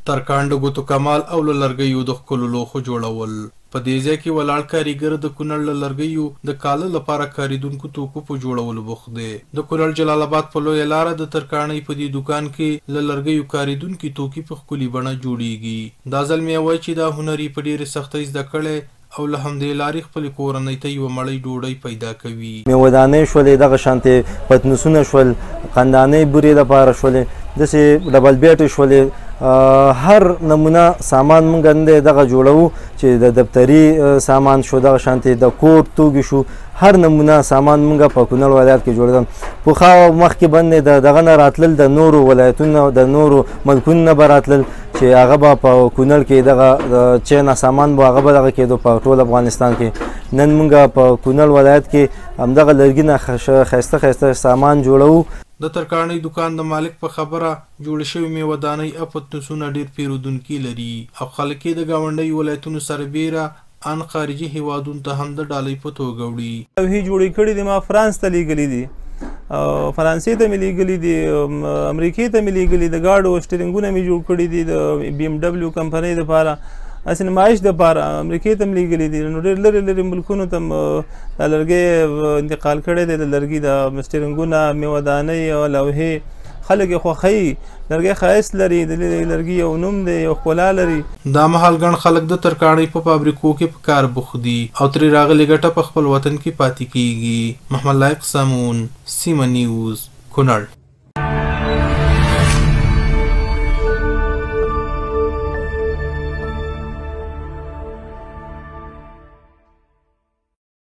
ترکاڼ د ګوتو کمال او له لرګیو د ښکلو لوښو جوړول. په دې ځای کې ولاړ کاریګر د کونړ له لرګیو د کاله لپاره کاریدونکو توکو په جوړولو بوخت دی. د کونړ جلال آباد په لویه لاره د ترکاڼۍ په دې دوکان کې له لرګیو کاریدونکي توکي په ښکلي بڼه جوړیږي. دا زلمی وایي چې دا هنر یې په ډېرې سختۍ زده کړی او له همدې لارې خپلې کورنۍ ته یوه مړۍ ډوډۍ پیدا کوي. میوهدانۍ شولې، دغه شانتې پتنوسونه شول، قندانۍ بورې دپاره شولې، داسې ډبل بیټې شولې. هر نمونه سامان موږ نه دی دغه جوړوو چې د دفتري سامان شو، دغه شانتې د کور توکي شو، هر نمونه سامان موږ په کونړ ولایت کې جوړېدل. پخوا مخکې باندې د دغه نه راتلل د نورو ولایتونو د نورو ملکونو نه به راتلل چې هغه به په کونړ کې دغه چینه سامان به هغه به دغه کېدو په ټول افغانستان کې. نن موږ په کونړ ولایت کې همدغه لرګي نه ښایسته ښایسته سامان جوړوو. د ترکاڼۍ دوکان د مالک په خبره جوړې شوې میوهدانۍ او پتنوسونه ډېر پیرودونکي لري او خلک یې د ګاونډیو ولایتونو سره بیره ان خارجي هیوادونو ته هم د ډالۍ په توګه وړي. لوحې جوړې کړي دي، ما فرانس ته لیږلي دي، فرانسې ته مې لیږلي دي، امریکې ته مې لیږلي، د ګاډو سټیرنګونه مې جوړ کړي دي د بي ام ډبلیو کمپنۍ دپاره، هسې نمایش دپاره امریکې ته مې لیږلي دي. نو ډېر لرې لرې ملکونو ته دا لرګی انتقال کړی دی، د لرګي د سټیرنګونه، میوهدانۍ او لوحې خلک یې خوښوي. لرګی ښایست لري، د لرګي یو نوم دی، یو ښکلا لري. دا مهال ګڼ خلک د ترکاڼۍ په فابریکو کې په کار بوخت دي او ترې راغلې ګټه په خپل وطن کې پاتې کیږي. محمد لایق سامون، سیمه نیوز، کونړ.